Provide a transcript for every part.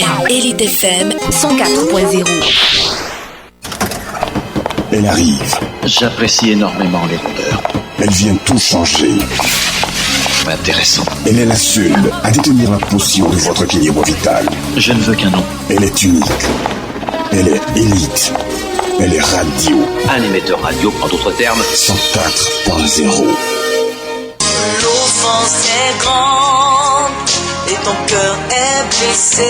Elite FM 104.0. Elle arrive. J'apprécie énormément les rondeurs. Elle vient tout changer. Intéressant. Elle est la seule à détenir la potion de votre équilibre vital. Je ne veux qu'un nom. Elle est unique. Elle est élite. Elle est radio. Un émetteur radio, en d'autres termes. 104.0. L'offense est grande et ton cœur est blessé.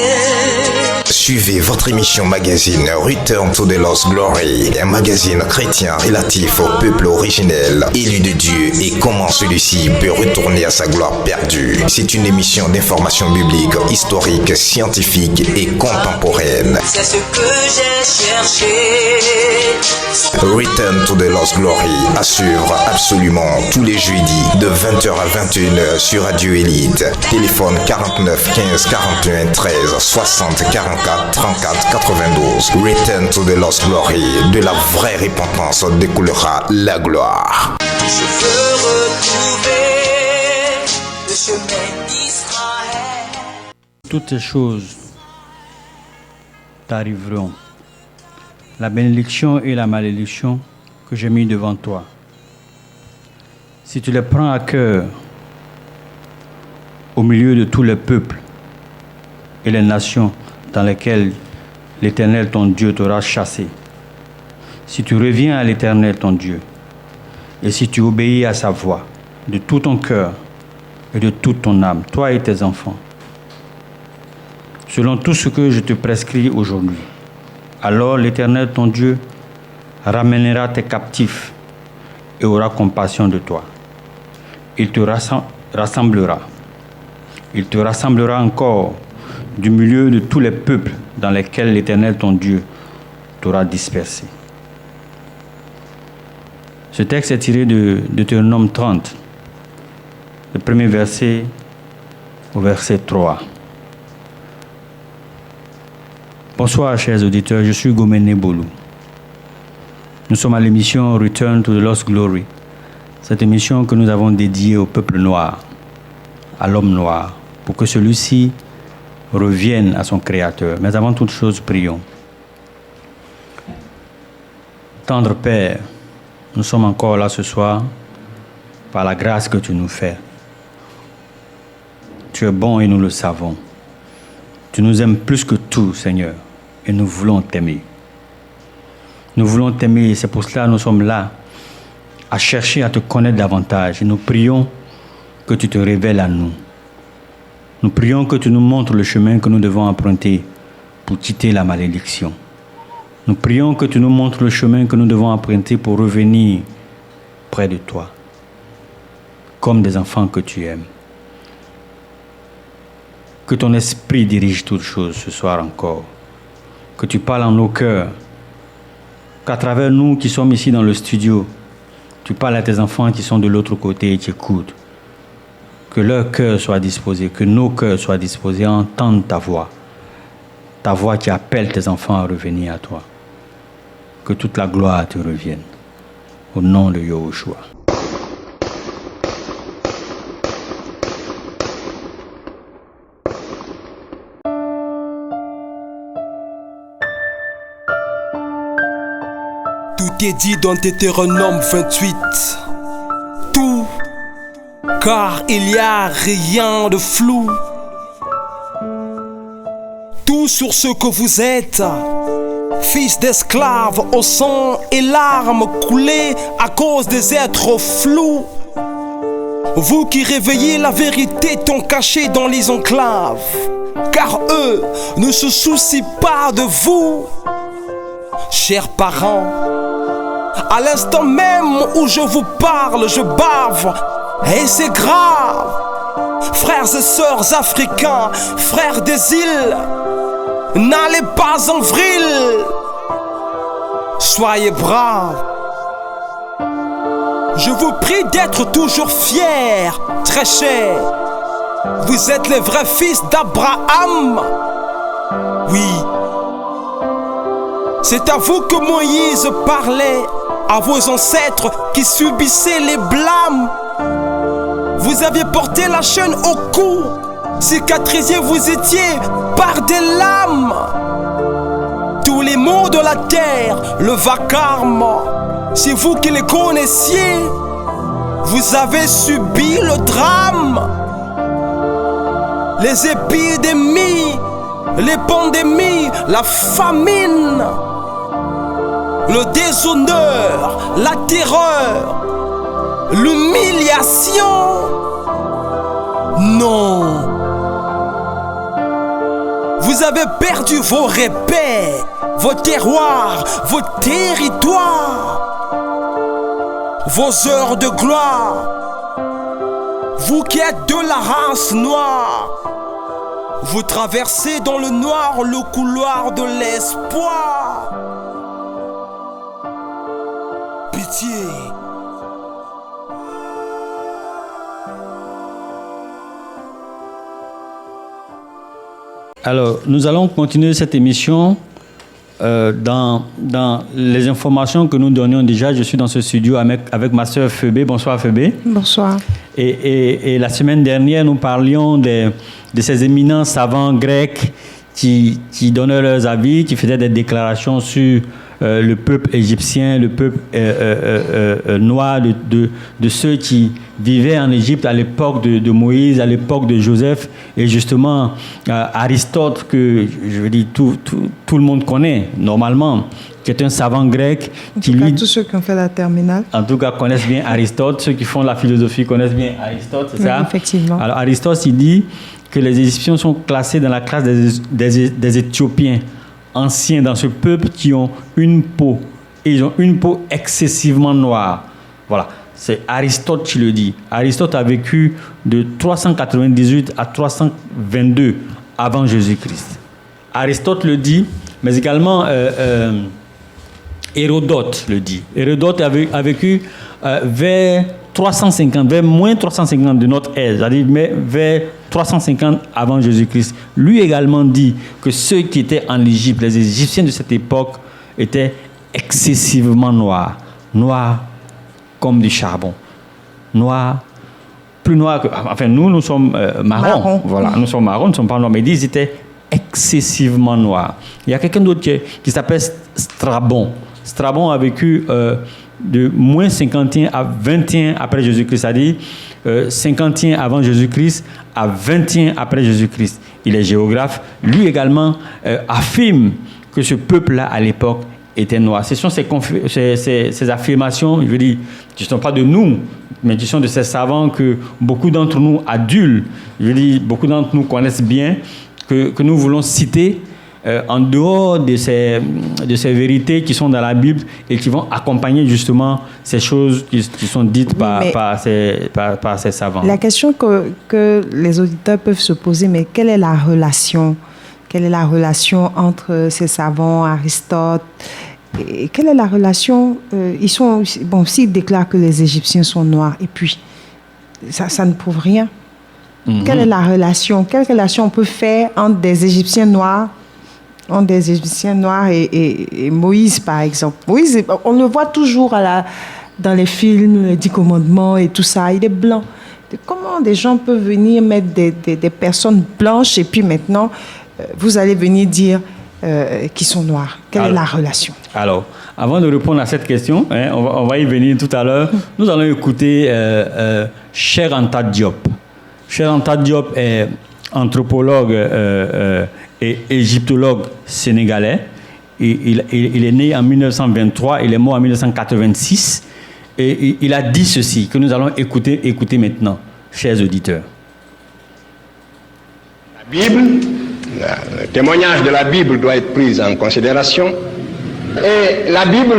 Suivez votre émission magazine Return to the Lost Glory, un magazine chrétien relatif au peuple originel, élu de Dieu, et comment celui-ci peut retourner à sa gloire perdue. C'est une émission d'information biblique, historique, scientifique et contemporaine. C'est ce que j'ai cherché. Return to the Lost Glory à suivre absolument tous les jeudis de 20h à 21h sur Radio Elite. Téléphone 49 15 41 13 60 44 34 92. Return to the Lost Glory. De la vraie repentance découlera la gloire. Je veux retrouver le chemin d'Israël. Toutes ces choses t'arriveront. La bénédiction et la malédiction que j'ai mis devant toi. Si tu les prends à cœur, au milieu de tous les peuples et les nations dans lesquelles l'Éternel ton Dieu t'aura chassé, si tu reviens à l'Éternel ton Dieu, et si tu obéis à sa voix de tout ton cœur et de toute ton âme, toi et tes enfants, selon tout ce que je te prescris aujourd'hui, alors l'Éternel ton Dieu ramènera tes captifs et aura compassion de toi. Il te rassemblera. Il te rassemblera encore du milieu de tous les peuples dans lesquels l'Éternel ton Dieu t'aura dispersé. Ce texte est tiré de Deutéronome 30, le premier verset au verset 3. Bonsoir chers auditeurs, je suis Gomene Bolou. Nous sommes à l'émission Return to the Lost Glory, cette émission que nous avons dédiée au peuple noir, à l'homme noir, pour que celui-ci revienne à son Créateur. Mais avant toute chose, prions. Tendre Père, nous sommes encore là ce soir par la grâce que tu nous fais. Tu es bon et nous le savons. Tu nous aimes plus que tout, Seigneur, et nous voulons t'aimer. Nous voulons t'aimer et c'est pour cela que nous sommes là, à chercher à te connaître davantage. Et nous prions que tu te révèles à nous. Nous prions que tu nous montres le chemin que nous devons emprunter pour quitter la malédiction. Nous prions que tu nous montres le chemin que nous devons emprunter pour revenir près de toi, comme des enfants que tu aimes. Que ton esprit dirige toutes choses ce soir encore. Que tu parles en nos cœurs. Qu'à travers nous qui sommes ici dans le studio, tu parles à tes enfants qui sont de l'autre côté et qui écoutent. Que leur cœur soit disposé, que nos cœurs soient disposés à entendre ta voix qui appelle tes enfants à revenir à toi. Que toute la gloire te revienne. Au nom de Yahushua. Tout est dit dans Deutéronome 28. Tout, car il n'y a rien de flou. Tout sur ce que vous êtes, fils d'esclaves au sang et larmes coulées à cause des êtres flous. Vous qui réveillez la vérité tant cachée dans les enclaves, car eux ne se soucient pas de vous. Chers parents, à l'instant même où je vous parle, je bave, et c'est grave. Frères et sœurs africains, frères des îles, n'allez pas en vrille. Soyez braves. Je vous prie d'être toujours fiers, très chers. Vous êtes les vrais fils d'Abraham. Oui. C'est à vous que Moïse parlait, à vos ancêtres qui subissaient les blâmes. Vous aviez porté la chaîne au cou, cicatrisé vous étiez par des lames. Tous les maux de la terre, le vacarme, si vous qui les connaissiez, vous avez subi le drame. Les épidémies, les pandémies, la famine, le déshonneur, la terreur, l'humiliation. Non. Vous avez perdu vos repères, vos terroirs, vos territoires, vos heures de gloire. Vous qui êtes de la race noire, vous traversez dans le noir le couloir de l'espoir. Pitié. Alors, nous allons continuer cette émission dans les informations que nous donnions déjà. Je suis dans ce studio avec ma sœur Phoebe. Bonsoir Phoebe. Bonsoir. Et la semaine dernière, nous parlions de ces éminents savants grecs qui donnaient leurs avis, qui faisaient des déclarations sur le peuple égyptien, le peuple noir, de ceux qui vivaient en Égypte à l'époque de Moïse, à l'époque de Joseph. Et justement, Aristote, que je veux dire, tout le monde connaît normalement, qui est un savant grec. Tous ceux qui ont fait la terminale. En tout cas, connaissent bien Aristote. Ceux qui font la philosophie connaissent bien Aristote, c'est ça? Effectivement. Alors, Aristote, il dit que les Égyptiens sont classés dans la classe des Éthiopiens anciens, dans ce peuple qui ont une peau. Et ils ont une peau excessivement noire. Voilà. C'est Aristote qui le dit. Aristote a vécu de 398 à 322 avant Jésus-Christ. Aristote le dit, mais également Hérodote le dit. Hérodote a vécu vers 350, vers moins 350 de notre ère, c'est-à-dire vers 350 avant Jésus-Christ. Lui également dit que ceux qui étaient en Égypte, les Égyptiens de cette époque, étaient excessivement noirs. Noirs comme du charbon. Noirs, plus noirs que... Enfin, nous sommes marrons. Voilà, nous sommes marrons, nous ne sommes pas noirs, mais ils étaient excessivement noirs. Il y a quelqu'un d'autre qui s'appelle Strabon. Strabon a vécu de moins 51 à 21 après Jésus-Christ, c'est-à-dire 51 avant Jésus-Christ à 21 après Jésus-Christ. Il est géographe. Lui également affirme que ce peuple-là, à l'époque, était noir. Ce sont ces affirmations, je veux dire, qui ne sont pas de nous, mais qui sont de ces savants que beaucoup d'entre nous, adultes, je veux dire, beaucoup d'entre nous connaissent bien, que nous voulons citer en dehors de ces vérités qui sont dans la Bible et qui vont accompagner justement ces choses qui sont dites par ces savants. La question que les auditeurs peuvent se poser, mais quelle est la relation? Quelle est la relation entre ces savants, Aristote, et quelle est la relation s'ils déclarent que les Égyptiens sont noirs, et puis ça ne prouve rien. Mm-hmm. Quelle est la relation? Quelle relation on peut faire entre des Égyptiens noirs et Moïse, par exemple? Moïse, on le voit toujours dans les films, les 10 commandements et tout ça, il est blanc. Comment des gens peuvent venir mettre des personnes blanches et puis maintenant, vous allez venir dire qu'ils sont noirs? Quelle est la relation? Alors, avant de répondre à cette question, on va y venir tout à l'heure, nous allons écouter Cheikh Anta Diop. Cheikh Anta Diop est anthropologue et égyptologue sénégalais. Il est né en 1923, il est mort en 1986. Et il a dit ceci, que nous allons écouter maintenant, chers auditeurs. La Bible, le témoignage de la Bible doit être pris en considération. Et la Bible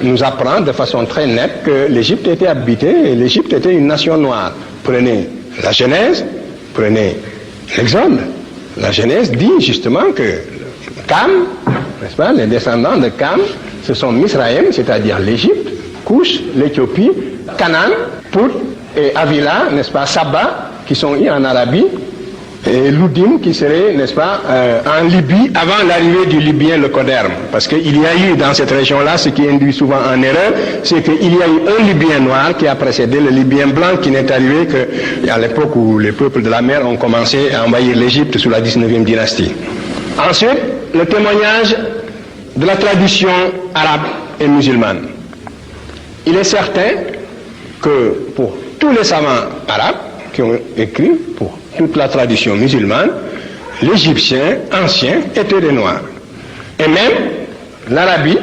nous apprend de façon très nette que l'Égypte était habitée et l'Égypte était une nation noire. Prenez la Genèse, prenez l'Exode. La Genèse dit justement que Cam, n'est-ce pas, les descendants de Cam, ce sont Misraïm, c'est-à-dire l'Égypte, Couche, l'Éthiopie, Canaan, Pout et Avila, n'est-ce pas, Saba, qui sont en Arabie, et l'Oudim qui serait, n'est-ce pas, en Libye, avant l'arrivée du Libyen, le Coderme. Parce qu'il y a eu dans cette région-là, ce qui induit souvent en erreur, c'est qu'il y a eu un Libyen noir qui a précédé le Libyen blanc, qui n'est arrivé qu'à l'époque où les peuples de la mer ont commencé à envahir l'Égypte sous la 19e dynastie. Ensuite, le témoignage de la tradition arabe et musulmane. Il est certain que pour tous les savants arabes qui ont écrit, pour toute la tradition musulmane, les Égyptiens anciens étaient des Noirs. Et même l'Arabie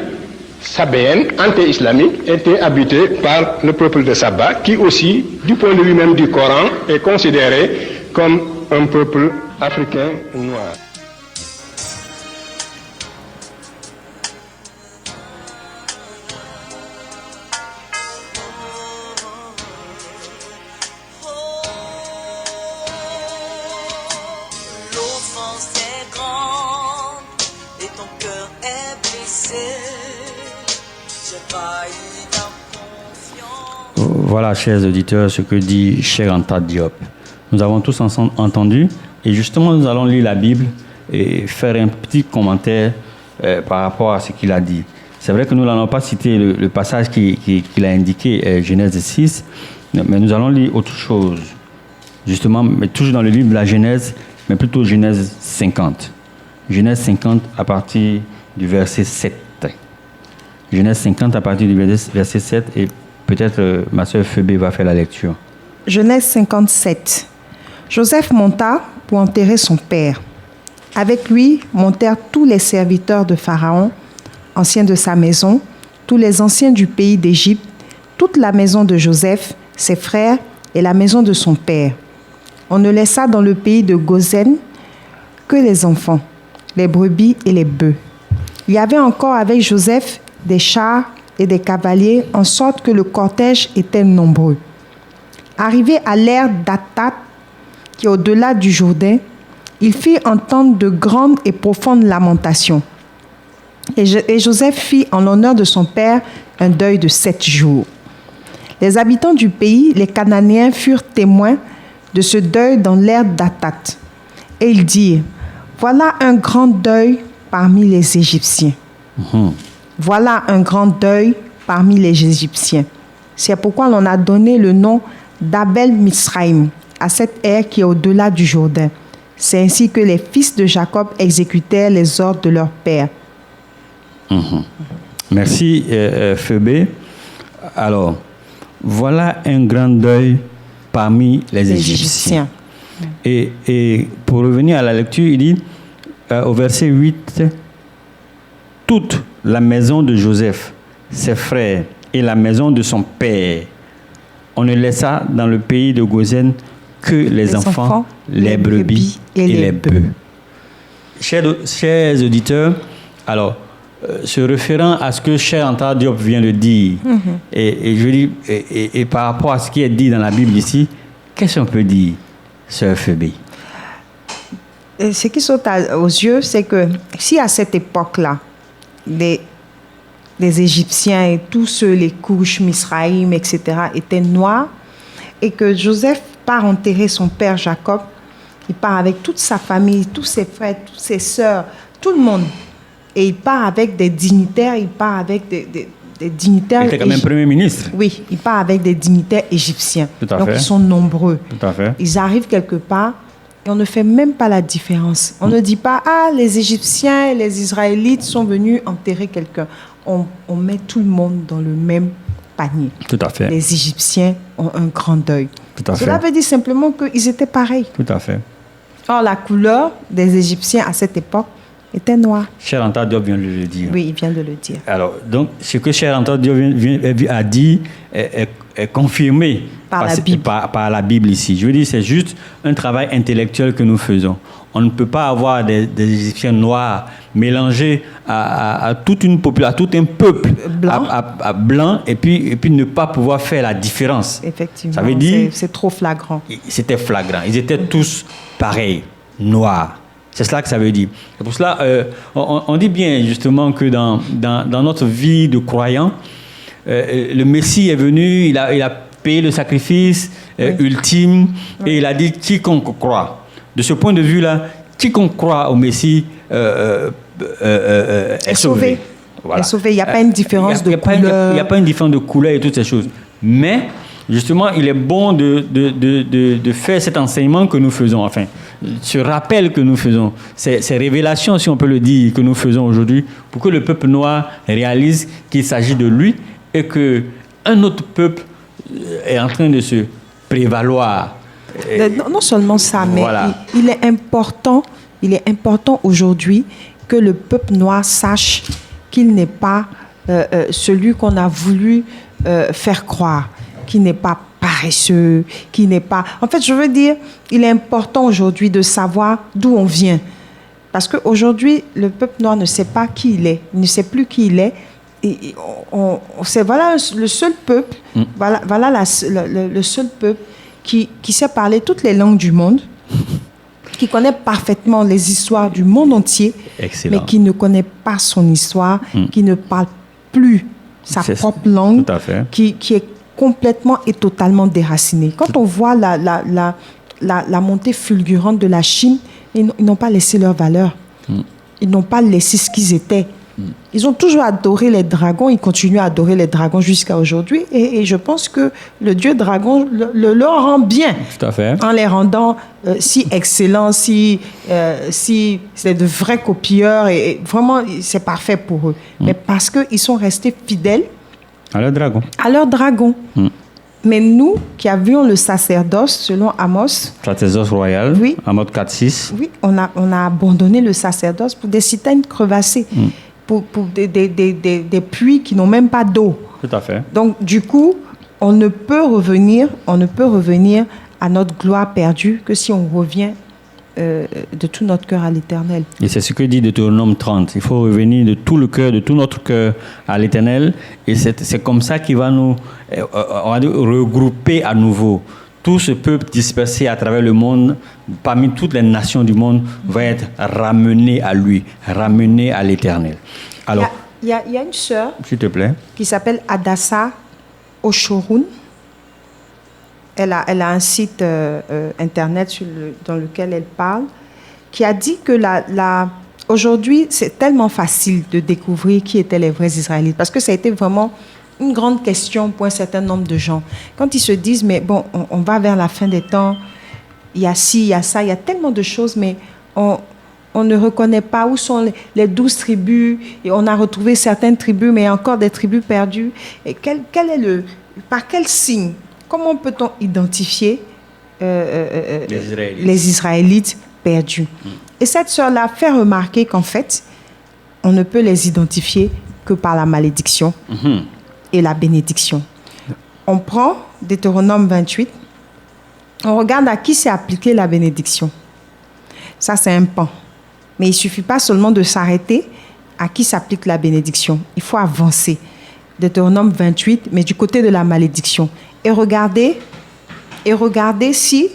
sabéenne, anté-islamique, était habitée par le peuple de Saba, qui aussi, du point de vue même du Coran, est considéré comme un peuple africain noir. Voilà, chers auditeurs, ce que dit Cheikh Anta Diop. Nous avons tous ensemble entendu et justement nous allons lire la Bible et faire un petit commentaire par rapport à ce qu'il a dit. C'est vrai que nous n'allons pas citer le passage qu'il a indiqué, Genèse 6, mais nous allons lire autre chose. Justement, mais toujours dans le livre de la Genèse, mais plutôt Genèse 50. Genèse 50 à partir du verset 7. Genèse 50 à partir du verset 7 et peut-être ma sœur Phoebe va faire la lecture. Genèse 57. Joseph monta pour enterrer son père. Avec lui montèrent tous les serviteurs de Pharaon, anciens de sa maison, tous les anciens du pays d'Égypte, toute la maison de Joseph, ses frères et la maison de son père. On ne laissa dans le pays de Goshen que les enfants, les brebis et les bœufs. Il y avait encore avec Joseph des chars et des cavaliers, en sorte que le cortège était nombreux. Arrivé à l'ère d'Attat, qui est au-delà du Jourdain, il fit entendre de grandes et profondes lamentations. Et Joseph fit en l'honneur de son père un deuil de 7 jours. Les habitants du pays, les Cananéens, furent témoins de ce deuil dans l'ère d'Attat. Et ils dirent, voilà un grand deuil parmi les Égyptiens. Voilà un grand deuil parmi les Égyptiens. C'est pourquoi l'on a donné le nom d'Abel Mitsraïm à cette ère qui est au-delà du Jourdain. C'est ainsi que les fils de Jacob exécutèrent les ordres de leur père. Merci, Phoebe. Alors, voilà un grand deuil parmi les Égyptiens. Et pour revenir à la lecture, il dit au verset 8, toute la maison de Joseph, ses frères et la maison de son père, on ne laissa dans le pays de Goshen que les enfants, les brebis et les bœufs. Chers auditeurs, alors, se référant à ce que Cheikh Anta Diop vient de dire, et je dis, et par rapport à ce qui est dit dans la Bible ici, qu'est-ce qu'on peut dire, sœur Phoebe? Ce qui saute aux yeux, c'est que si à cette époque-là, les Égyptiens et tous ceux, les couches, Misraïm, etc., étaient noirs, et que Joseph part enterrer son père Jacob, il part avec toute sa famille, tous ses frères, toutes ses sœurs, tout le monde. Et il part avec des dignitaires, il part avec des dignitaires. Il était quand même Premier ministre. Oui, il part avec des dignitaires égyptiens. Tout à Donc fait. ils sont nombreux. Tout à fait. Ils arrivent quelque part et on ne fait même pas la différence. On ne dit pas, ah, les Égyptiens et les Israélites sont venus enterrer quelqu'un. On met tout le monde dans le même panier. Tout à fait. Les Égyptiens ont un grand deuil. Tout à fait. Cela veut dire simplement qu'ils étaient pareils. Tout à fait. Or, la couleur des Égyptiens à cette époque était noire. Cheikh Anta Diop vient de le dire. Oui, il vient de le dire. Alors, donc, ce que Cheikh Anta Diop a dit est confirmé par la Bible ici. Je veux dire, c'est juste un travail intellectuel que nous faisons. On ne peut pas avoir des Égyptiens noirs mélangés à toute une population, à tout un peuple blanc et puis ne pas pouvoir faire la différence. Effectivement, ça veut dire, c'est trop flagrant. C'était flagrant. Ils étaient tous pareils, noirs. C'est cela que ça veut dire. C'est pour cela, on dit bien justement que dans notre vie de croyant, le Messie est venu, il a payé le sacrifice ultime et il a dit quiconque croit de ce point de vue-là, quiconque croit au Messie est sauvé. Voilà. Est sauvé. Il n'y a pas une différence de couleur. Il n'y a pas une différence de couleur et toutes ces choses. Mais, justement, il est bon de faire cet enseignement que nous faisons, enfin, ce rappel que nous faisons, ces révélations, si on peut le dire, que nous faisons aujourd'hui, pour que le peuple noir réalise qu'il s'agit de lui et qu'un autre peuple est en train de se prévaloir. Non seulement ça, mais voilà. il est important aujourd'hui que le peuple noir sache qu'il n'est pas celui qu'on a voulu faire croire, qu'il n'est pas paresseux, qu'il n'est pas... En fait, je veux dire, il est important aujourd'hui de savoir d'où on vient. Parce qu'aujourd'hui, le peuple noir ne sait pas qui il est, il ne sait plus qui il est. Et c'est voilà le seul peuple, le seul peuple qui sait parler toutes les langues du monde, qui connaît parfaitement les histoires du monde entier, excellent, mais qui ne connaît pas son histoire, qui ne parle plus sa propre langue, tout à fait, qui est complètement et totalement déraciné. Quand on voit la montée fulgurante de la Chine, ils n'ont pas laissé leur valeur. Ils n'ont pas laissé ce qu'ils étaient. Ils ont toujours adoré les dragons, ils continuent à adorer les dragons jusqu'à aujourd'hui. Et je pense que le dieu dragon leur rend bien. Tout à fait. En les rendant si excellents, si c'est de vrais copieurs. Et vraiment, c'est parfait pour eux. Mais parce qu'ils sont restés fidèles à leur dragon. Mais nous, qui avions le sacerdoce, selon Amos... Sacerdoce royal, oui, Amos 4:6. Oui, on a abandonné le sacerdoce pour des citernes crevassées, pour des puits qui n'ont même pas d'eau. Tout à fait. Donc, du coup, on ne peut revenir à notre gloire perdue que si on revient de tout notre cœur à l'Éternel. Et c'est ce que dit Deutéronome 30. Il faut revenir de tout le cœur, de tout notre cœur à l'Éternel. Et c'est comme ça qu'il va nous regrouper à nouveau. Tout ce peuple dispersé à travers le monde, parmi toutes les nations du monde, va être ramené à lui, ramené à l'Éternel. Alors, il y a une sœur, s'il te plaît, qui s'appelle Adassa Oshorun. Elle a un site internet dans lequel elle parle, qui a dit que aujourd'hui, c'est tellement facile de découvrir qui étaient les vrais Israélites, parce que ça a été vraiment une grande question pour un certain nombre de gens. Quand ils se disent, mais bon, on va vers la fin des temps, il y a ci, il y a ça, il y a tellement de choses, mais on ne reconnaît pas où sont les 12 tribus, et on a retrouvé certaines tribus, mais il y a encore des tribus perdues. Et par quel signe, comment peut-on identifier les Israélites perdus? Et cette sœur-là fait remarquer qu'en fait, on ne peut les identifier que par la malédiction et la bénédiction. On prend Deutéronome 28, on regarde à qui s'est appliquée la bénédiction. Ça, c'est un pan. Mais il ne suffit pas seulement de s'arrêter à qui s'applique la bénédiction. Il faut avancer. Deutéronome 28, mais du côté de la malédiction. Et regardez si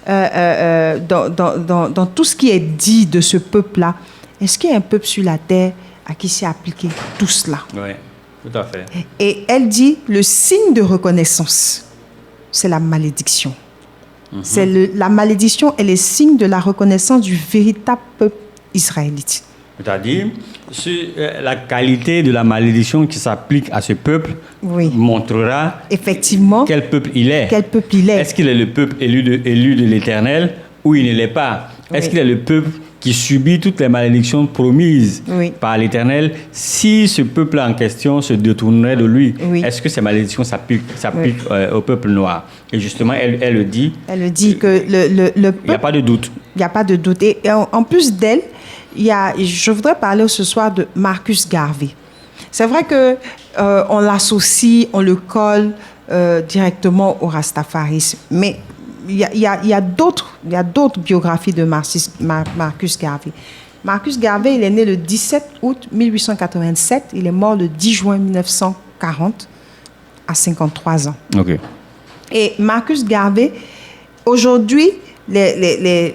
dans tout ce qui est dit de ce peuple-là, est-ce qu'il y a un peuple sur la terre à qui s'est appliqué tout cela? Oui, tout à fait. Et elle dit, le signe de reconnaissance, c'est la malédiction. La malédiction est le signe de la reconnaissance du véritable peuple israélite. C'est-à-dire, la qualité de la malédiction qui s'applique à ce peuple montrera effectivement quel peuple il est. Est-ce qu'il est le peuple élu de l'Éternel ou il ne l'est pas? Est-ce qu'il est le peuple qui subit toutes les malédictions promises par l'Éternel si ce peuple en question se détournerait de lui? Est-ce que ces malédictions s'appliquent au peuple noir? Et justement, elle le dit. Elle le dit que le peuple... Il n'y a pas de doute. Il n'y a pas de doute. Et en plus d'elle, je voudrais parler ce soir de Marcus Garvey. C'est vrai qu'on l'associe, on le colle directement au rastafarisme, mais il y a d'autres biographies de Marcus Garvey. Marcus Garvey, il est né le 17 août 1887, il est mort le 10 juin 1940 à 53 ans. Okay. Et Marcus Garvey, aujourd'hui, les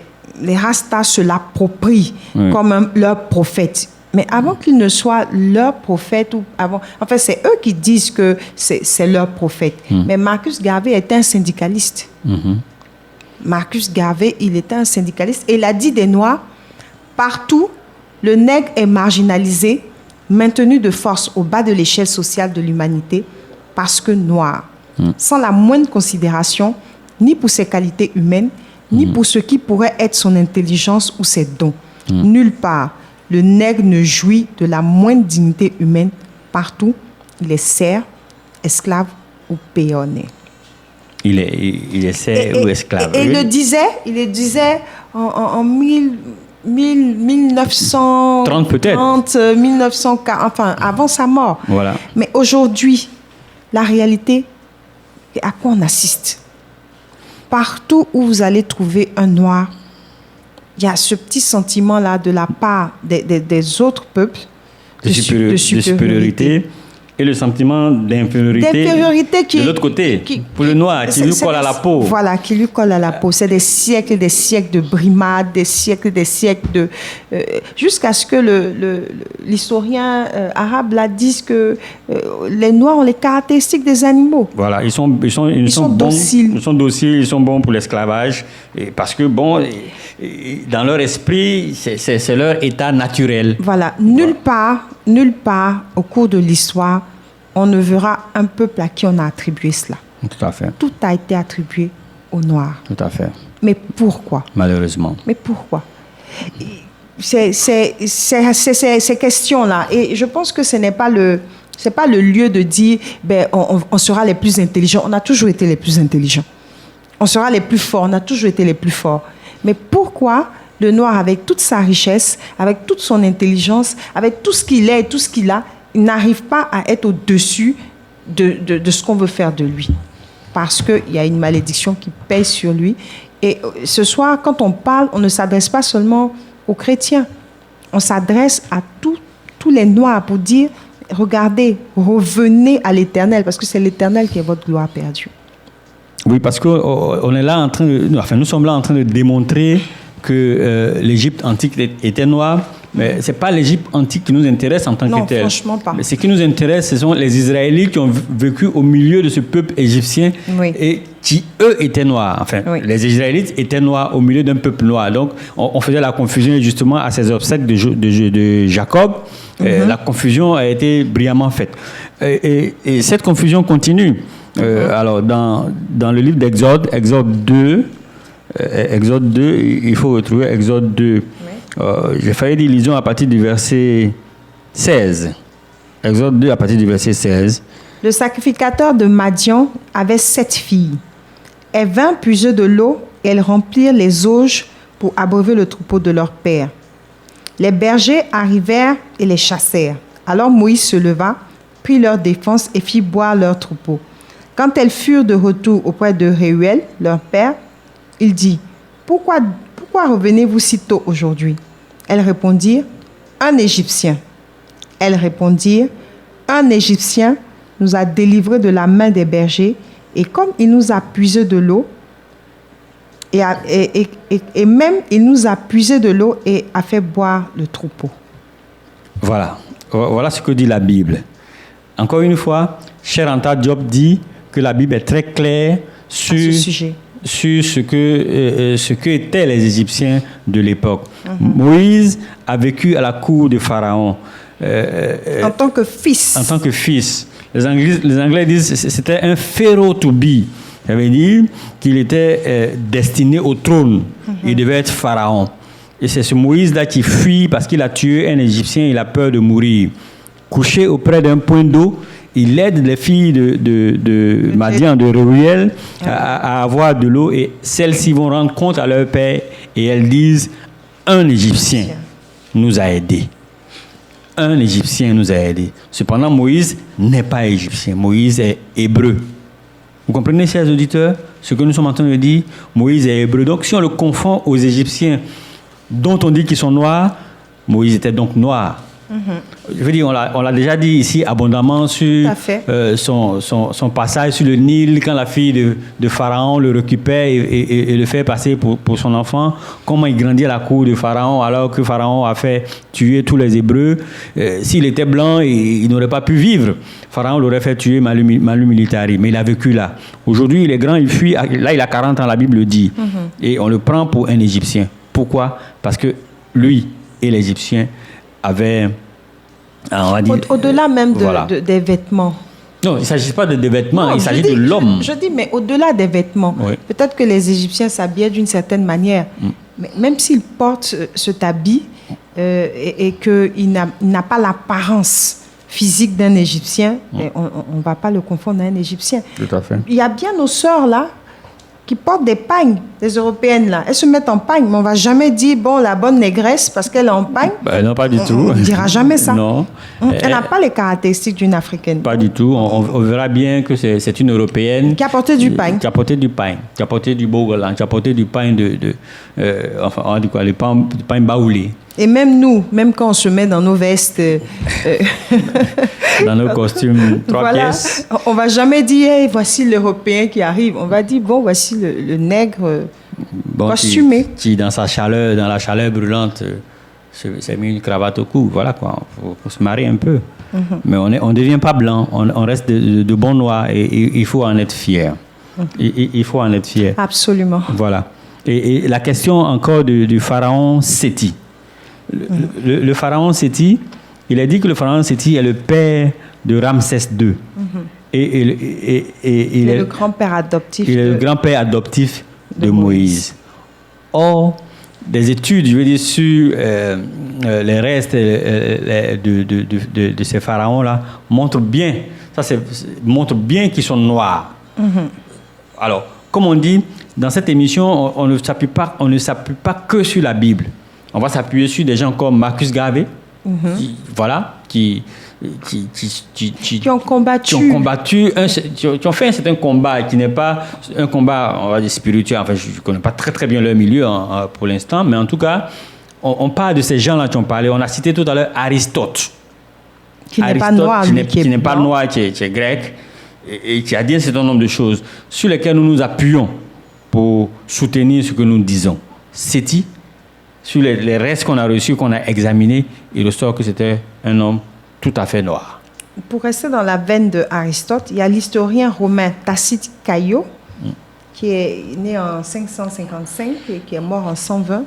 Rastas se l'approprient comme leur prophète. Mais avant qu'il ne soit leur prophète, c'est eux qui disent que c'est leur prophète. Mais Marcus Garvey était un syndicaliste. Marcus Garvey, il était un syndicaliste et il a dit des Noirs, partout, le nègre est marginalisé, maintenu de force au bas de l'échelle sociale de l'humanité parce que noir, sans la moindre considération, ni pour ses qualités humaines, ni pour ce qui pourrait être son intelligence ou ses dons. Nulle part, le nègre ne jouit de la moindre dignité humaine. Partout, il est serf, esclave ou péonné. Il est serf ou esclave. Et il le disait en 1930 peut-être. 1940, enfin avant sa mort. Voilà. Mais aujourd'hui, la réalité, à quoi on assiste? Partout où vous allez trouver un noir, il y a ce petit sentiment-là de la part des autres peuples de supériorité. Et le sentiment d'infériorité de l'autre côté, pour le noir, qui lui colle à la peau. Voilà, qui lui colle à la peau. C'est des siècles de brimades, des siècles de... jusqu'à ce que l'historien arabe là dise que les Noirs ont les caractéristiques des animaux. Voilà, ils sont dociles. Ils sont dociles, ils sont bons pour l'esclavage, parce que, bon, dans leur esprit, c'est leur état naturel. Voilà, nulle part, au cours de l'histoire, on ne verra un peuple à qui on a attribué cela. Tout à fait. Tout a été attribué aux Noirs. Tout à fait. Mais pourquoi? Malheureusement. Mais pourquoi? Ces questions-là, et je pense que ce n'est pas le lieu de dire on sera les plus intelligents. On a toujours été les plus intelligents. On sera les plus forts. On a toujours été les plus forts. Mais pourquoi le Noir, avec toute sa richesse, avec toute son intelligence, avec tout ce qu'il est et tout ce qu'il a, il n'arrive pas à être au-dessus de ce qu'on veut faire de lui? Parce qu'il y a une malédiction qui pèse sur lui. Et ce soir, quand on parle, on ne s'adresse pas seulement aux chrétiens. On s'adresse à tous les Noirs pour dire, regardez, revenez à l'Éternel, parce que c'est l'Éternel qui est votre gloire perdue. Oui, parce que on est là nous sommes là en train de démontrer que l'Égypte antique était noire, mais ce n'est pas l'Égypte antique qui nous intéresse en tant que tel. Non, franchement pas. Mais ce qui nous intéresse, ce sont les Israélites qui ont vécu au milieu de ce peuple égyptien et qui, eux, étaient noirs. Enfin, les Israélites étaient noirs au milieu d'un peuple noir. Donc, on faisait la confusion justement à ces obsèques de Jacob. La confusion a été brillamment faite. Et cette confusion continue. Alors, dans le livre d'Exode, Exode 2, il faut retrouver Exode 2. J'ai failli dire, lisons à partir du verset 16. Exode 2 à partir du verset 16. Le sacrificateur de Madian avait 7 filles. Elles vinrent puiser de l'eau et elles remplirent les auges pour abreuver le troupeau de leur père. Les bergers arrivèrent et les chassèrent. Alors Moïse se leva, prit leur défense et fit boire leur troupeau. Quand elles furent de retour auprès de Réuel, leur père, il dit, pourquoi revenez-vous si tôt aujourd'hui? Elles répondirent, un Égyptien. Elles répondirent, un Égyptien nous a délivrés de la main des bergers, et comme il nous a puisé de l'eau, et même il nous a puisé de l'eau et a fait boire le troupeau. Voilà ce que dit la Bible. Encore une fois, Cheikh Anta Diop dit que la Bible est très claire sur ce sujet, sur ce que étaient les Égyptiens de l'époque. Moïse a vécu à la cour de Pharaon. En tant que fils. En tant que fils. Les Anglais disent que c'était un pharaoh to be. Ça veut dire qu'il était destiné au trône. Il devait être pharaon. Et c'est ce Moïse-là qui fuit parce qu'il a tué un Égyptien. Il a peur de mourir. Couché auprès d'un point d'eau, il aide les filles de Madian, de Réuel, à avoir de l'eau. Et celles-ci vont rendre compte à leur père. Et elles disent, un Égyptien nous a aidés. Un Égyptien nous a aidés. Cependant, Moïse n'est pas égyptien. Moïse est hébreu. Vous comprenez, chers auditeurs, ce que nous sommes en train de dire? Moïse est hébreu. Donc, si on le confond aux Égyptiens dont on dit qu'ils sont noirs, Moïse était donc noir. Je veux dire, on l'a déjà dit ici abondamment sur son passage sur le Nil, quand la fille de Pharaon le récupère et le fait passer pour son enfant, comment il grandit à la cour de Pharaon alors que Pharaon a fait tuer tous les Hébreux. S'il était blanc, il n'aurait pas pu vivre. Pharaon l'aurait fait tuer Malu Militari, mais il a vécu là. Aujourd'hui, il est grand, il fuit. Là, il a 40 ans, la Bible le dit. Et on le prend pour un Égyptien. Pourquoi? Parce que lui et l'Égyptien avaient, on va dire... Au-delà même des vêtements. Non, il ne s'agit pas des vêtements, il s'agit de l'homme. Je dis, mais au-delà des vêtements, peut-être que les Égyptiens s'habillaient d'une certaine manière. Mais même s'ils portent cet habit et qu'il n'a pas l'apparence physique d'un Égyptien, on ne va pas le confondre à un Égyptien. Tout à fait. Il y a bien nos sœurs là qui portent des pagnes, les Européennes là. Elles se mettent en pagne, mais on ne va jamais dire, bon, la bonne négresse, parce qu'elle est en pagne. Non, pas du tout. On ne dira jamais ça. Non. Elle n'a pas les caractéristiques d'une Africaine. Pas du tout. On verra bien que c'est une Européenne. Qui a porté du pagne. Qui a porté du pagne. Qui a porté du bogolan. Qui a porté du pagne enfin, on dit quoi, le pain baoulé. Et même nous, même quand on se met dans nos vestes... dans nos costumes 3 pièces. On ne va jamais dire, hey, voici l'Européen qui arrive. On va dire, bon, voici le nègre costumé. Qui, dans la chaleur brûlante, s'est mis une cravate au cou. Voilà quoi, faut se marier un peu. Mais on ne devient pas blanc, on reste de bons noirs et il faut en être fier. Il faut en être fier. Absolument. Voilà. Et la question encore du pharaon Séti. Le pharaon Séti, il a dit que le pharaon Séti est le père de Ramsès II. Et il est le grand-père adoptif. Il est le grand-père adoptif de Moïse. Or, des études, je veux dire, sur les restes de ces pharaons-là montrent bien qu'ils sont noirs. Alors, comme on dit, dans cette émission, on ne s'appuie pas que sur la Bible. On va s'appuyer sur des gens comme Marcus Garvey, qui ont combattu. Qui ont fait un certain combat qui n'est pas un combat, on va dire, spirituel. Enfin, je ne connais pas très très bien leur milieu pour l'instant, mais en tout cas, on parle de ces gens-là qui ont parlé. On a cité tout à l'heure Aristote. Qui n'est pas noir, qui n'est pas noir, qui est grec, et qui a dit un certain nombre de choses sur lesquelles nous nous appuyons pour soutenir ce que nous disons. Séti, sur les restes qu'on a reçus, qu'on a examinés, il ressort que c'était un homme tout à fait noir. Pour rester dans la veine de Aristote, il y a l'historien romain Tacite Caio, qui est né en 555 et qui est mort en 120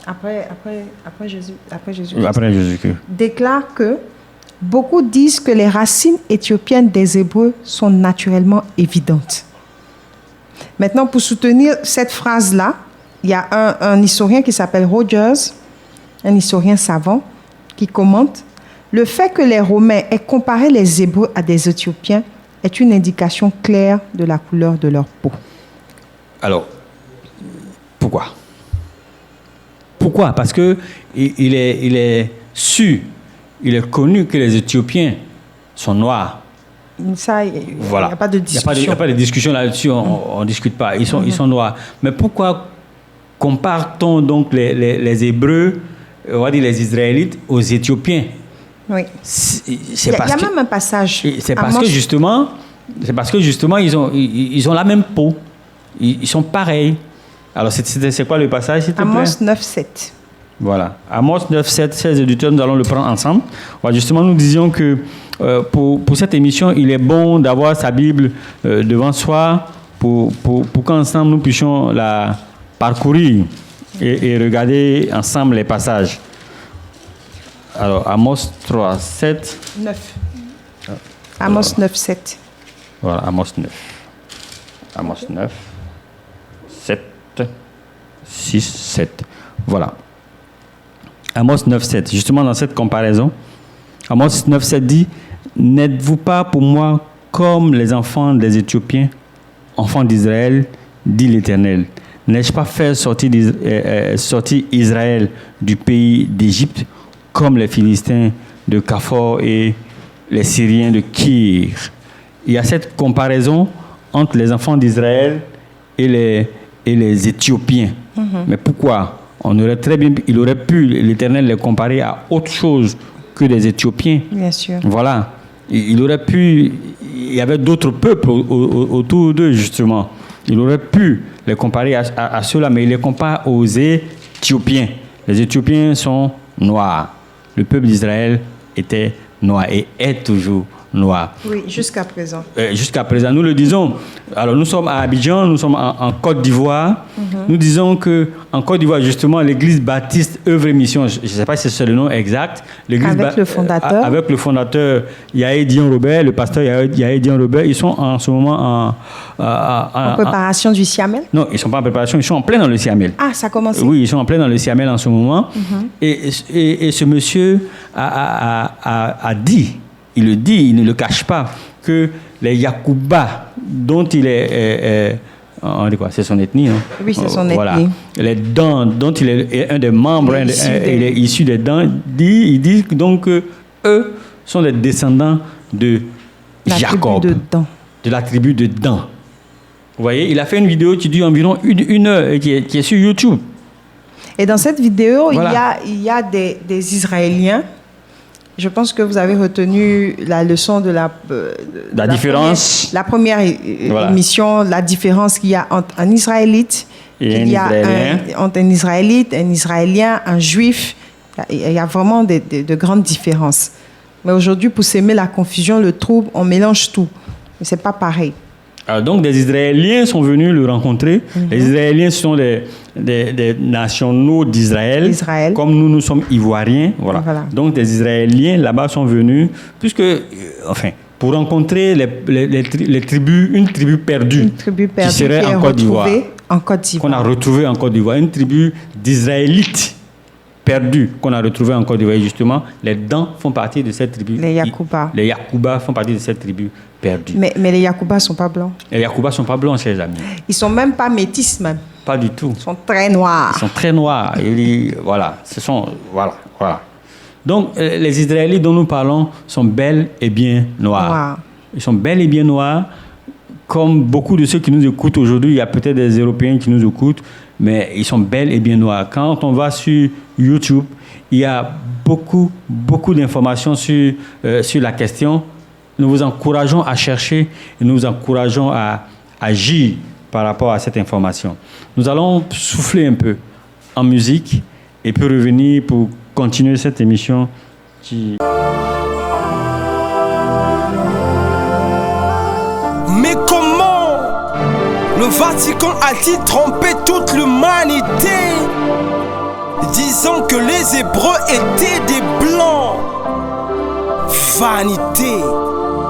après Jésus-Christ. Déclare que beaucoup disent que les racines éthiopiennes des Hébreux sont naturellement évidentes. Maintenant, pour soutenir cette phrase-là, il y a un historien qui s'appelle Rogers, un historien savant, qui commente: le fait que les Romains aient comparé les Hébreux à des Éthiopiens est une indication claire de la couleur de leur peau. Alors, pourquoi? Parce que il est sûr, il est connu que les Éthiopiens sont noirs. Ça, il n'y a pas de discussion. Il n'y a pas de discussion là-dessus, on ne discute pas. Ils sont noirs. Mais pourquoi compare-t-on donc les Hébreux, on va dire les Israélites, aux Éthiopiens? Oui. Il y a même un passage. C'est parce que justement, ils ont la même peau. Ils sont pareils. Alors, c'est quoi le passage, s'il te plaît? Amos 9,7. Voilà. Amos 9,7, 16 éditeurs, nous allons le prendre ensemble. Voilà, justement, nous disions que pour cette émission, il est bon d'avoir sa Bible devant soi pour qu'ensemble nous puissions la parcourir et regarder ensemble les passages. Alors, Amos 3, 7. 9. Amos 9, 7. Voilà, Amos 9. Amos 9, 7, 6, 7. Voilà. Amos 9, 7. Justement, dans cette comparaison, Amos 9, 7 dit: n'êtes-vous pas pour moi comme les enfants des Éthiopiens, enfants d'Israël, dit l'Éternel? N'ai-je pas fait sortir Israël du pays d'Égypte, comme les Philistins de Caphor et les Syriens de Kir? Il y a cette comparaison entre les enfants d'Israël et les Éthiopiens. Mais pourquoi? Il aurait pu, l'Éternel, les comparer à autre chose que des Éthiopiens. Bien sûr. Voilà. Il aurait pu... Il y avait d'autres peuples autour d'eux, justement. Il aurait pu les comparer à ceux-là, mais il les compare aux Éthiopiens. Les Éthiopiens sont noirs. Le peuple d'Israël était noir et est toujours noir. Oui, jusqu'à présent. Jusqu'à présent, nous le disons. Alors, nous sommes à Abidjan, nous sommes en Côte d'Ivoire. Nous disons qu'en Côte d'Ivoire, justement, l'église baptiste Œuvre et Mission, je ne sais pas si c'est le nom exact. Avec le fondateur. Avec le fondateur Yaé Dion Robert, le pasteur Yaé Dion Robert, ils sont en ce moment en préparation du Siamel? Non, ils ne sont pas en préparation, ils sont en plein dans le Siamel. Ah, ça a commencé? Oui, ils sont en plein dans le Siamel en ce moment. Et ce monsieur a dit, il le dit, il ne le cache pas, que les Yakouba, dont il est... on dit quoi? C'est son ethnie, non? Oui, c'est son voilà. ethnie. Les dents, dont il est un des membres, il est issu des dents, il dit donc qu'eux sont les descendants de Jacob. De la tribu de Dan. Vous voyez, il a fait une vidéo qui dure environ une heure, qui est sur YouTube. Et dans cette vidéo, voilà. il y a des Israéliens. Je pense que vous avez retenu la leçon de la différence. La première émission, la différence qu'il y a entre un Israélite et entre un Israélite, un Israélien, un Juif. Il y a vraiment de grandes différences. Mais aujourd'hui, pour s'aimer la confusion, le trouble, on mélange tout. Mais ce n'est pas pareil. Alors donc, des Israéliens sont venus le rencontrer. Les Israéliens sont des nationaux d'Israël. Comme nous sommes Ivoiriens. Voilà. Donc, des Israéliens là-bas sont venus, puisque, pour rencontrer les tribus, une tribu perdue qui serait en Côte d'Ivoire. Qu'on a retrouvée en Côte d'Ivoire. Une tribu d'Israélites perdus qu'on a retrouvés en Côte d'Ivoire. Justement, les Dans font partie de cette tribu. Les Yakouba. Les Yakouba font partie de cette tribu perdue. Mais les Yakouba ne sont pas blancs. Les Yakouba ne sont pas blancs, chers amis. Ils ne sont même pas métis, même. Pas du tout. Ils sont très noirs. Ils sont très noirs. Voilà. Voilà. Donc, les Israélites dont nous parlons sont bel et bien noirs. Wow. Ils sont bel et bien noirs. Comme beaucoup de ceux qui nous écoutent aujourd'hui, il y a peut-être des Européens qui nous écoutent, mais ils sont bel et bien noirs. Quand on va sur YouTube, il y a beaucoup d'informations sur la question. Nous vous encourageons à chercher et nous vous encourageons à agir par rapport à cette information. Nous allons souffler un peu en musique et puis revenir pour continuer cette émission qui... Mais comment le Vatican a-t-il trompé toute l'humanité, disant que les Hébreux étaient des Blancs? Vanité.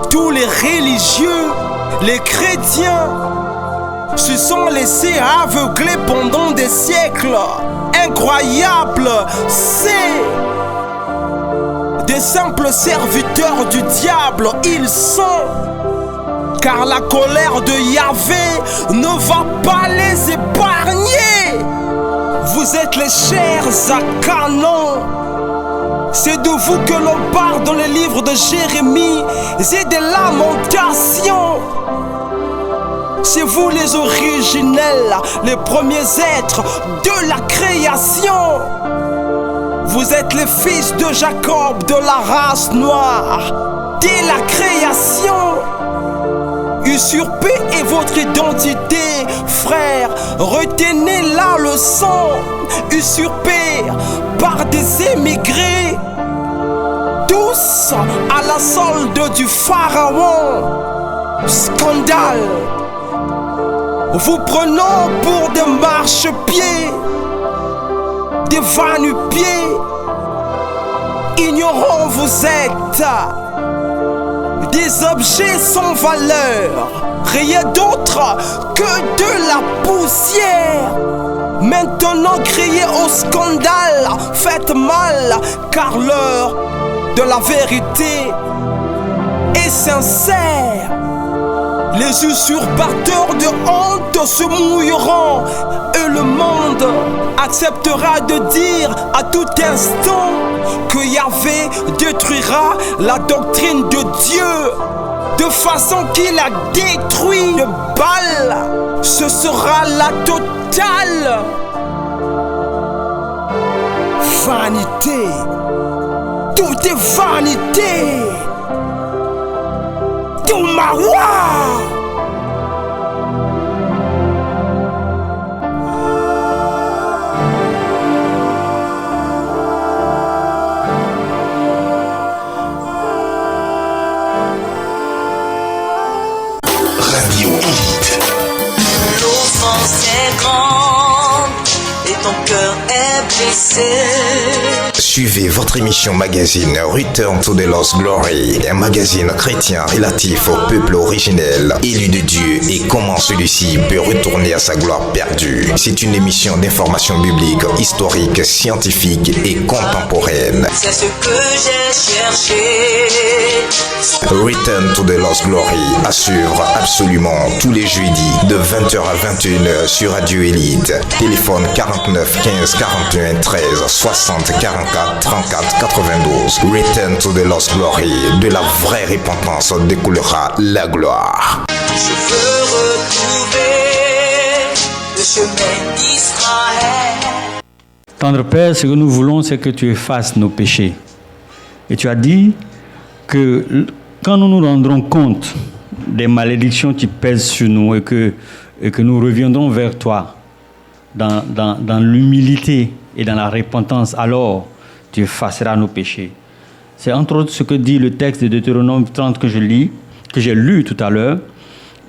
Tous les religieux, les chrétiens, se sont laissés aveugler pendant des siècles. Incroyable, c'est des simples serviteurs du diable, ils sont. Car la colère de Yahvé ne va pas les épargner. Vous êtes les chers à Canaan. C'est de vous que l'on parle dans le livre de Jérémie et des lamentations. C'est vous les originels, les premiers êtres de la création. Vous êtes les fils de Jacob, de la race noire. Dès la création, usurpez votre identité, frère. Retenez la leçon. Usurpée par des émigrés, tous à la solde du pharaon. Scandale. Vous prenons pour des marchepieds, des va-nu-pieds. Ignorants vous êtes, des objets sans valeur, rien d'autre que de la poussière. Maintenant criez au scandale, faites mal, car l'heure de la vérité est sincère. Les usurpateurs de honte se mouilleront et le monde acceptera de dire à tout instant que Yahvé détruira la doctrine de Dieu de façon qu'il a détruit le Baal. Ce sera la totale vanité. Tout est vanité. Tout marois. Radio Élite. L'offense est grande et ton cœur est blessé. Suivez votre émission magazine Return to the Lost Glory, un magazine chrétien relatif au peuple originel, élu de Dieu et comment celui-ci peut retourner à sa gloire perdue. C'est une émission d'information biblique, historique, scientifique et contemporaine. C'est ce que j'ai cherché. Return to the Lost Glory à suivre absolument tous les jeudis de 20h à 21h sur Radio Élite. Téléphone 49 15 41 13 60 44 34 92. Return to the Lost Glory. De la vraie repentance découlera la gloire. Je veux retrouver le chemin d'Israël. Tendre Père, ce que nous voulons, c'est que tu effaces nos péchés. Et tu as dit que quand nous nous rendrons compte des malédictions qui pèsent sur nous et que nous reviendrons vers toi dans l'humilité et dans la repentance, alors tu effaceras nos péchés. C'est entre autres ce que dit le texte de Deutéronome 30 que j'ai lu tout à l'heure,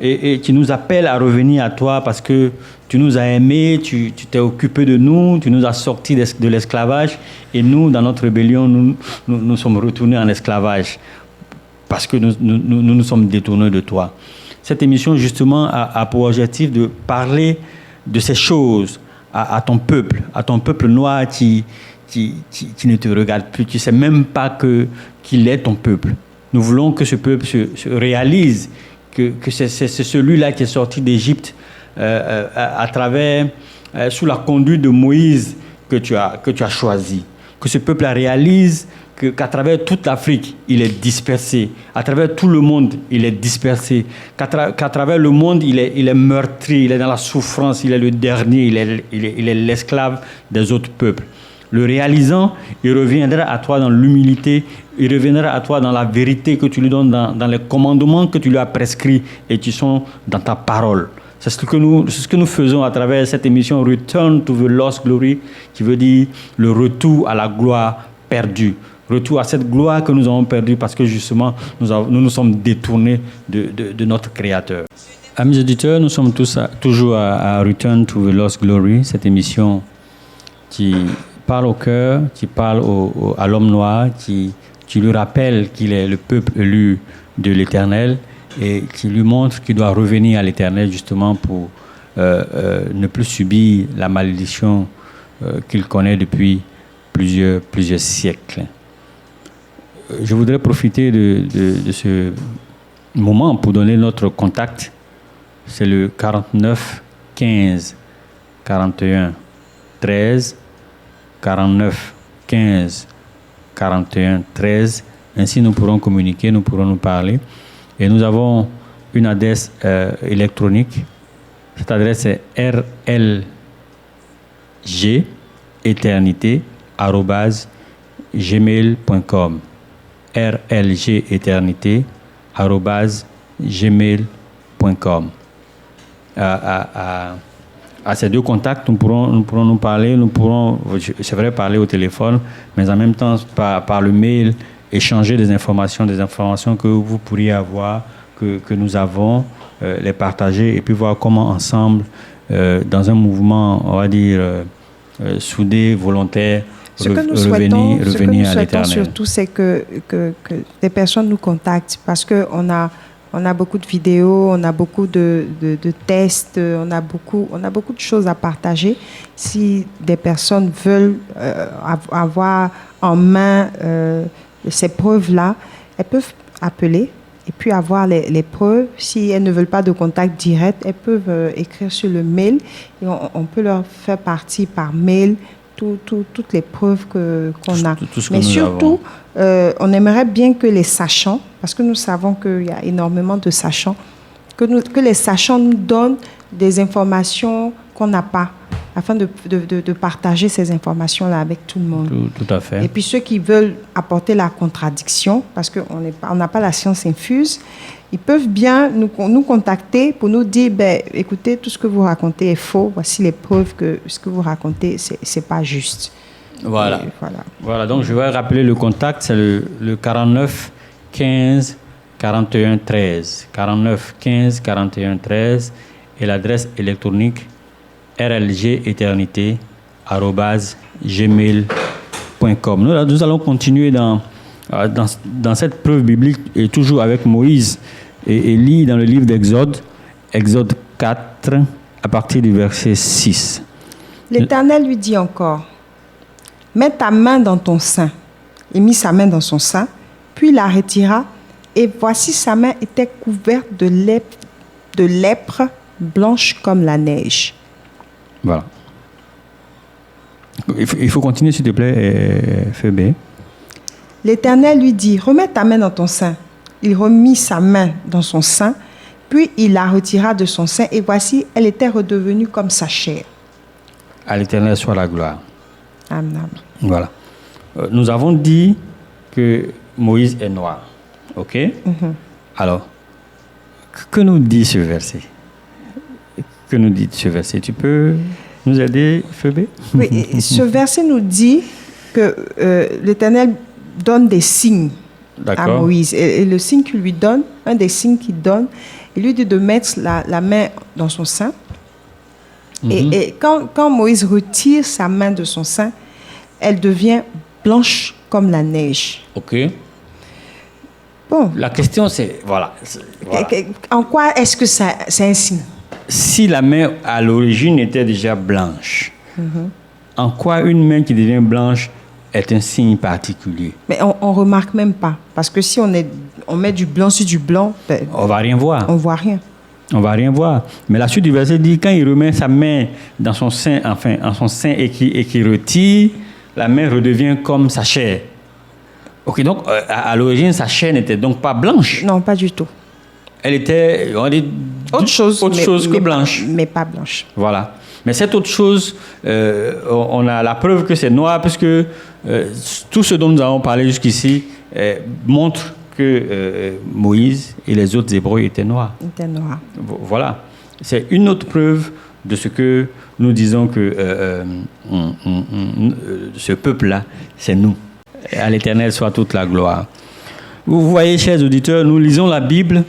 et qui nous appelle à revenir à toi parce que tu nous as aimés, tu t'es occupé de nous, tu nous as sortis de l'esclavage, et nous, dans notre rébellion, nous sommes retournés en esclavage parce que nous sommes détournés de toi. Cette émission, justement, a pour objectif de parler de ces choses à ton peuple noir qui ne te regarde plus, qui ne sait même pas qu'il est ton peuple. Nous voulons que ce peuple se réalise que c'est celui-là qui est sorti d'Égypte à travers, sous la conduite de Moïse que tu as choisi. Que ce peuple réalise qu'à travers toute l'Afrique, il est dispersé. À travers tout le monde, il est dispersé. Qu'à travers le monde, il est meurtri, il est dans la souffrance, il est le dernier, il est l'esclave des autres peuples. Le réalisant, il reviendra à toi dans l'humilité, il reviendra à toi dans la vérité que tu lui donnes, dans les commandements que tu lui as prescrits et qui sont dans ta parole. C'est ce que nous faisons à travers cette émission Return to the Lost Glory, qui veut dire le retour à la gloire perdue. Retour à cette gloire que nous avons perdue parce que justement nous sommes détournés de notre Créateur. Amis auditeurs, nous sommes toujours à Return to the Lost Glory, cette émission qui parle au cœur, qui parle à l'homme noir, qui lui rappelle qu'il est le peuple élu de l'Éternel et qui lui montre qu'il doit revenir à l'Éternel justement pour ne plus subir la malédiction qu'il connaît depuis plusieurs siècles. Je voudrais profiter de ce moment pour donner notre contact. C'est le 49 15 41 13 49 15 41 13. Ainsi, nous pourrons communiquer, nous pourrons nous parler. Et nous avons une adresse électronique. Cette adresse est rlgeternité@gmail.com. rlgeternité@gmail.com. À ces deux contacts, nous pourrons nous parler, c'est vrai, parler au téléphone, mais en même temps, par le mail, échanger des informations que vous pourriez avoir, que nous avons, les partager et puis voir comment ensemble, dans un mouvement, on va dire, soudé, volontaire, revenir à l'Éternel. Surtout, c'est que des personnes nous contactent parce qu'on a beaucoup de vidéos, on a beaucoup de tests, on a beaucoup de choses à partager. Si des personnes veulent avoir en main ces preuves-là, elles peuvent appeler et puis avoir les preuves. Si elles ne veulent pas de contact direct, elles peuvent écrire sur le mail et on peut leur faire partie par mail toutes les preuves qu'on a. Mais surtout, on aimerait bien que les sachants, parce que nous savons qu'il y a énormément de sachants, que les sachants nous donnent des informations qu'on n'a pas. afin de partager ces informations-là avec tout le monde. Tout à fait. Et puis ceux qui veulent apporter la contradiction, parce qu'on n'a pas la science infuse, ils peuvent bien nous contacter pour nous dire, écoutez, tout ce que vous racontez est faux, voici les preuves que ce que vous racontez, c'est pas juste. Voilà. Et Voilà, donc je vais rappeler le contact, c'est le 49 15 41 13. 49 15 41 13 et l'adresse électronique rlgeternité@gmail.com. Nous allons continuer dans cette preuve biblique et toujours avec Moïse et Élie dans le livre d'Exode, Exode 4, à partir du verset 6. L'Éternel lui dit encore, « Mets ta main dans ton sein. » Il mit sa main dans son sein, puis la retira, et voici sa main était couverte de lèpre blanche comme la neige. Voilà. Il faut continuer, s'il te plaît, Phébé. L'Éternel lui dit, « Remets ta main dans ton sein. » Il remit sa main dans son sein, puis il la retira de son sein, et voici, elle était redevenue comme sa chair. À l'Éternel soit la gloire. Amen. Voilà. Nous avons dit que Moïse est noir. OK? Alors, que nous dit ce verset? Que nous dit ce verset? Tu peux nous aider, Phébé? Oui, ce verset nous dit que l'Éternel donne des signes à Moïse. Et le signe qu'il lui donne, un des signes qu'il donne, il lui dit de mettre la main dans son sein. Et quand Moïse retire sa main de son sein, elle devient blanche comme la neige. OK. Bon. La question, c'est... Voilà. En quoi est-ce que c'est un signe? Si la main, à l'origine, était déjà blanche, en quoi une main qui devient blanche est un signe particulier? Mais on ne remarque même pas. Parce que si on met du blanc sur du blanc, on ne va rien voir. On ne voit rien. On ne va rien voir. Mais la suite du verset dit, quand il remet sa main dans son sein, en son sein et qu'il retire, la main redevient comme sa chair. Ok, donc à l'origine, sa chair n'était donc pas blanche. Non, pas du tout. Elle était autre chose que blanche. Mais pas blanche. Voilà. Mais cette autre chose, on a la preuve que c'est noir, puisque tout ce dont nous avons parlé jusqu'ici montre que Moïse et les autres Hébreux étaient noirs. Étaient noirs. Voilà. C'est une autre preuve de ce que nous disons que ce peuple-là, c'est nous. À l'Éternel soit toute la gloire. Vous voyez, chers auditeurs, nous lisons la Bible.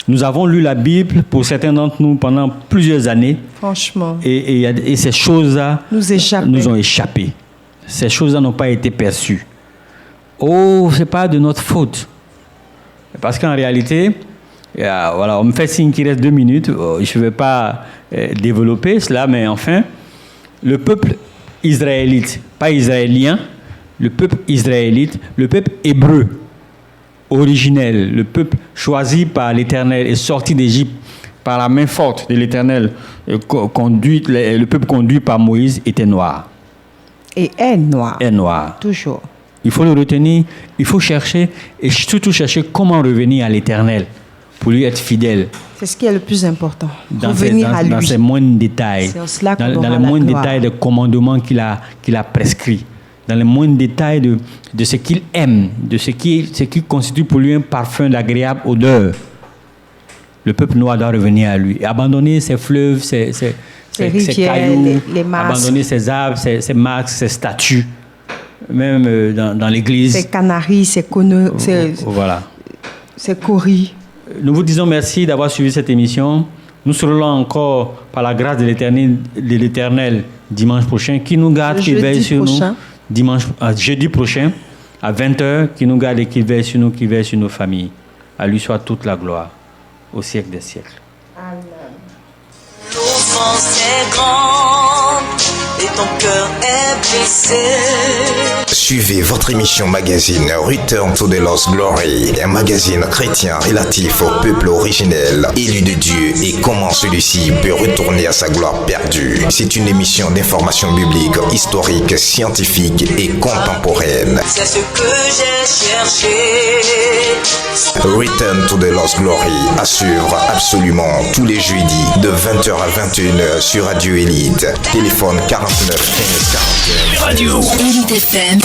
Nous avons lu la Bible, pour certains d'entre nous, pendant plusieurs années. Franchement. Et ces choses-là nous ont échappé. Ces choses-là n'ont pas été perçues. Oh, ce n'est pas de notre faute. Parce qu'en réalité, voilà, on me fait signe qu'il reste 2 minutes. Je ne vais pas développer cela, mais enfin, le peuple israélite, pas israélien, le peuple israélite, le peuple hébreu, originel, le peuple choisi par l'Éternel et sorti d'Égypte par la main forte de l'Éternel, le peuple conduit par Moïse était noir. Et est noir. Est noir. Toujours. Il faut le retenir, il faut chercher, et surtout chercher comment revenir à l'Éternel pour lui être fidèle. C'est ce qui est le plus important. Revenir à lui. Dans ses moindres détails. Dans les moindres détails des commandements qu'il a prescrits. Dans les moindres détails de ce qu'il aime, de ce qui constitue pour lui un parfum d'agréable odeur. Le peuple noir doit revenir à lui et abandonner ses fleuves, ses rivières, cailloux, les masques. Abandonner ses arbres, ses masques, ses statues, même dans l'église. Ses canaries, ses conneries, voilà. Ses coris. Nous vous disons merci d'avoir suivi cette émission. Nous serons là encore par la grâce de l'Éternel dimanche prochain, qui nous garde, qui veille sur nous. Jeudi prochain, à 20h, qui nous garde et qui veille sur nous, qui veille sur nos familles. À lui soit toute la gloire, au siècle des siècles. Amen. L'offense est grande et ton cœur est blessé. Suivez votre émission magazine Return to the Lost Glory, un magazine chrétien relatif au peuple originel, élu de Dieu et comment celui-ci peut retourner à sa gloire perdue. C'est une émission d'information biblique, historique, scientifique et contemporaine. C'est ce que j'ai cherché. Return to the Lost Glory à suivre absolument tous les jeudis de 20h à 21h sur Radio Elite. Téléphone 49 15 41. Radio Elite FM.